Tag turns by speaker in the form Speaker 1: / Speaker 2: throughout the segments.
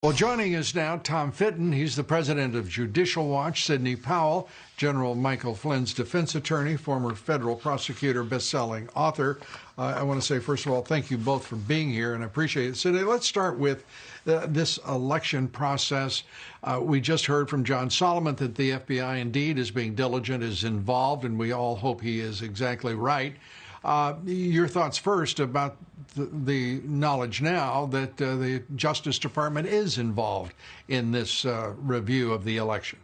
Speaker 1: Well, joining us now, Tom Fitton. He's the president of Judicial Watch. Sidney Powell, General Michael Flynn's defense attorney, former federal prosecutor, best-selling author. I want to say, first of all, thank you both for being here, and I appreciate it. Sidney, let's start with this election process. We just heard from John Solomon that the FBI indeed is being diligent, is involved, and we all hope he is exactly right. Your thoughts first about the knowledge now that the Justice Department is involved in this review of the election.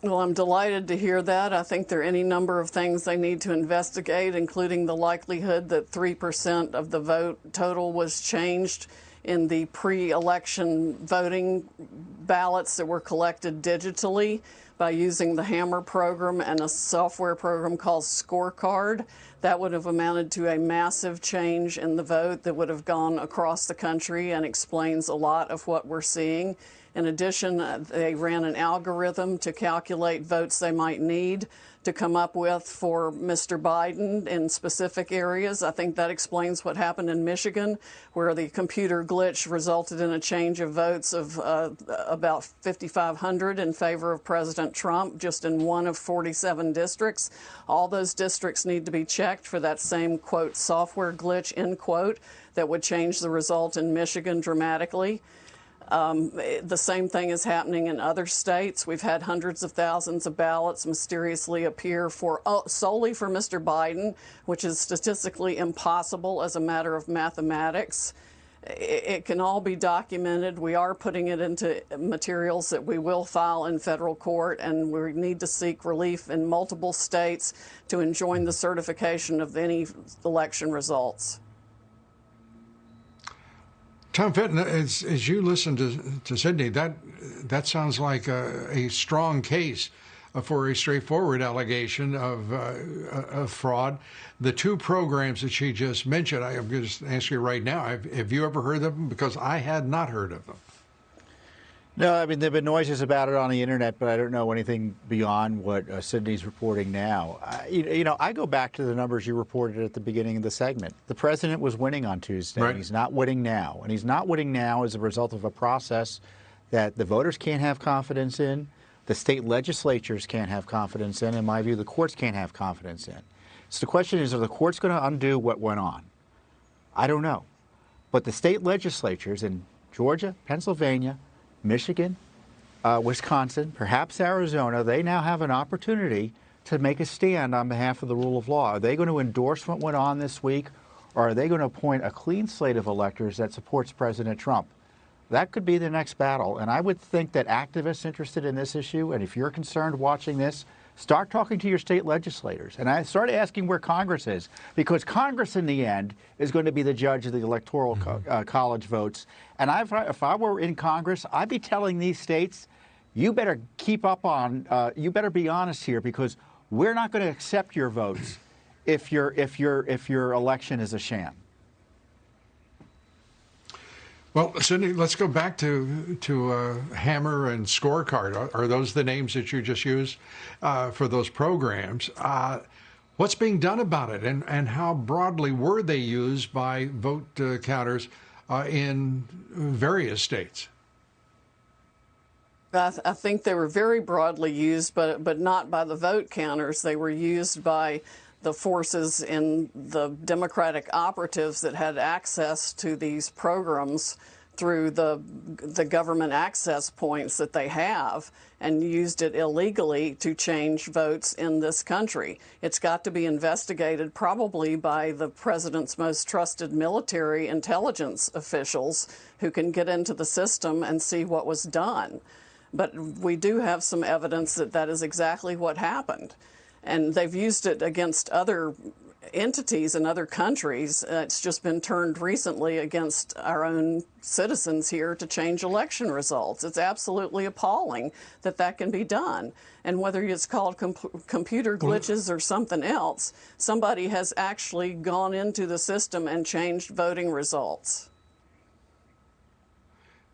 Speaker 2: Well, I'm delighted to hear that. I think there are any number of things they need to investigate, including the likelihood that 3% of the vote total was changed in the pre-election voting ballots that were collected digitally by using the Hammer program and a software program called Scorecard. That would have amounted to a massive change in the vote that would have gone across the country and explains a lot of what we're seeing. In addition, they ran an algorithm to calculate votes they might need to come up with for Mr. Biden in specific areas. I think that explains what happened in Michigan, where the computer glitch resulted in a change of votes of about 5,500 in favor of President Trump, just in one of 47 districts. All those districts need to be checked for that same, quote, software glitch, end quote, that would change the result in Michigan dramatically. The same thing is happening in other states. We've had hundreds of thousands of ballots mysteriously appear solely for Mr. Biden, which is statistically impossible as a matter of mathematics. It can all be documented. We are putting it into materials that we will file in federal court, and we need to seek relief in multiple states to enjoin the certification of any election results.
Speaker 1: Tom Fitton, as you listen to Sidney, that sounds like a strong case for a straightforward allegation of fraud. The two programs that she just mentioned, I'm going to ask you right now, have you ever heard of them? Because I had not heard of them.
Speaker 3: No, I mean, there have been noises about it on the internet, but I don't know anything beyond what Sidney's reporting now. I go back to the numbers you reported at the beginning of the segment. The president was winning on Tuesday. Right. He's not winning now. And he's not winning now as a result of a process that the voters can't have confidence in, the state legislatures can't have confidence in, in my view, the courts can't have confidence in. So the question is, are the courts going to undo what went on? I don't know. But the state legislatures in Georgia, Pennsylvania, Michigan, Wisconsin, perhaps Arizona, they now have an opportunity to make a stand on behalf of the rule of law. Are they going to endorse what went on this week, or are they going to appoint a clean slate of electors that supports President Trump? That could be the next battle, and I would think that activists interested in this issue, and if you're concerned watching this, start talking to your state legislators. And I started asking where Congress is, because Congress, in the end, is going to be the judge of the electoral college votes. And if I were in Congress, I'd be telling these states, you better keep up on, you better be honest here, because we're not going to accept your votes if your election is a sham.
Speaker 1: Well, Sidney, let's go back to Hammer and Scorecard. Are those the names that you just used for those programs? What's being done about it, and how broadly were they used by vote counters in various states?
Speaker 2: I think they were very broadly used, but not by the vote counters. They were used by the forces in the Democratic operatives that had access to these programs through the government access points that they have, and used it illegally to change votes in this country. It's got to be investigated, probably by the president's most trusted military intelligence officials who can get into the system and see what was done. But we do have some evidence that that is exactly what happened. And they've used it against other entities in other countries. It's just been turned recently against our own citizens here to change election results. It's absolutely appalling that that can be done. And whether it's called computer glitches or something else, somebody has actually gone into the system and changed voting results.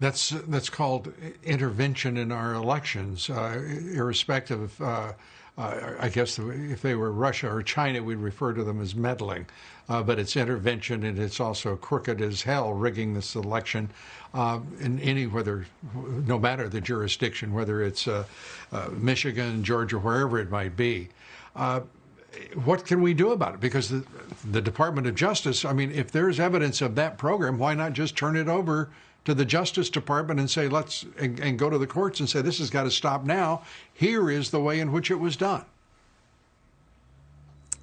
Speaker 2: That's
Speaker 1: called intervention in our elections, irrespective I guess if they were Russia or China, we'd refer to them as meddling. But it's intervention, and it's also crooked as hell, rigging this election no matter the jurisdiction, whether it's Michigan, Georgia, wherever it might be. What can we do about it? Because the Department of Justice, I mean, if there's evidence of that program, why not just turn it over to the Justice Department and say, and go to the courts and say, this has got to stop now. Here is the way in which it was done.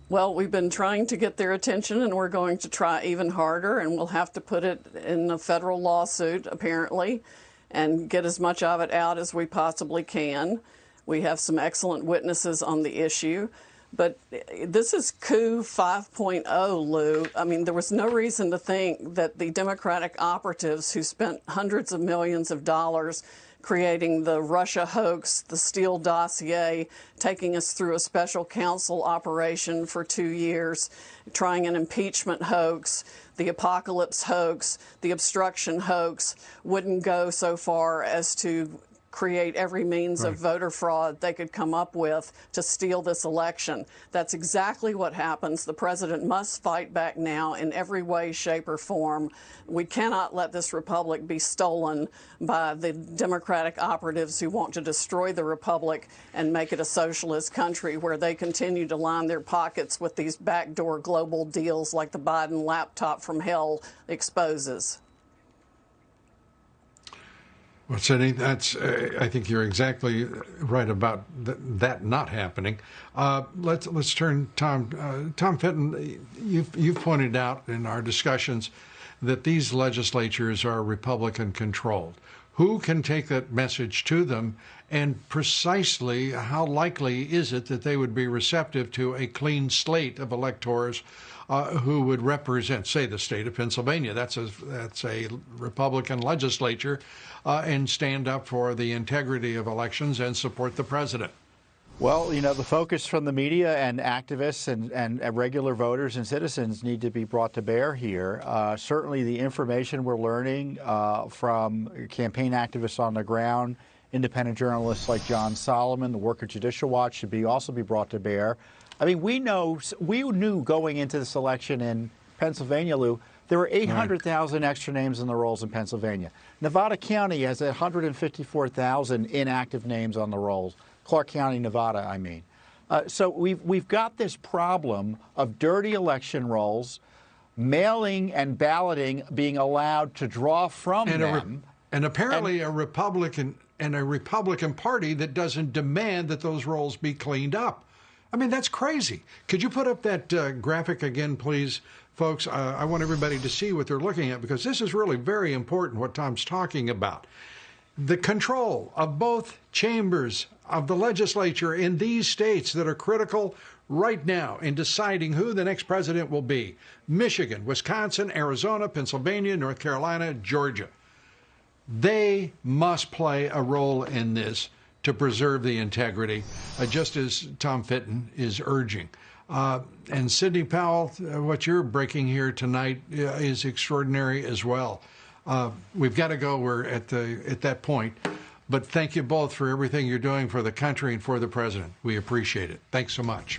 Speaker 2: Well, we've been trying to get their attention, and we're going to try even harder, and we'll have to put it in a federal lawsuit, apparently, and get as much of it out as we possibly can. We have some excellent witnesses on the issue. But this is coup 5.0, Lou. I mean, there was no reason to think that the Democratic operatives who spent hundreds of millions of dollars creating the Russia hoax, the Steele dossier, taking us through a special counsel operation for 2 years, trying an impeachment hoax, the apocalypse hoax, the obstruction hoax, wouldn't go so far as to create every means of voter fraud they could come up with to steal this election. That's exactly what happens. The president must fight back now in every way, shape, or form. We cannot let this republic be stolen by the Democratic operatives who want to destroy the republic and make it a socialist country where they continue to line their pockets with these backdoor global deals like the Biden laptop from hell exposes.
Speaker 1: Well, Sidney, I think you're exactly right about that not happening. Let's turn, Tom Fitton. You've pointed out in our discussions that these legislatures are Republican controlled. Who can take that message to them, and precisely how likely is it that they would be receptive to a clean slate of electors who would represent, say, the state of Pennsylvania? That's a Republican legislature, and stand up for the integrity of elections and support the president.
Speaker 3: Well, you know, the focus from the media and activists and regular voters and citizens need to be brought to bear here. Certainly the information we're learning from campaign activists on the ground, independent journalists like John Solomon, the work of Judicial Watch should also be brought to bear. I mean, we knew going into this election in Pennsylvania, Lou, there were 800,000 extra names in the rolls in Pennsylvania. Nevada County has 154,000 inactive names on the rolls. Clark County, Nevada, I mean. So we've got this problem of dirty election rolls, mailing and balloting being allowed to draw from them.
Speaker 1: And apparently a Republican Party that doesn't demand that those rolls be cleaned up. I mean, that's crazy. Could you put up that graphic again, please, folks? I want everybody to see what they're looking at, because this is really very important, what Tom's talking about. The control of both chambers of the legislature in these states that are critical right now in deciding who the next president will be: Michigan, Wisconsin, Arizona, Pennsylvania, North Carolina, Georgia. They must play a role in this to preserve the integrity, just as Tom Fitton is urging. And Sidney Powell, what you're breaking here tonight is extraordinary as well. We've got to go. We're at that point. But thank you both for everything you're doing for the country and for the president. We appreciate it. Thanks so much.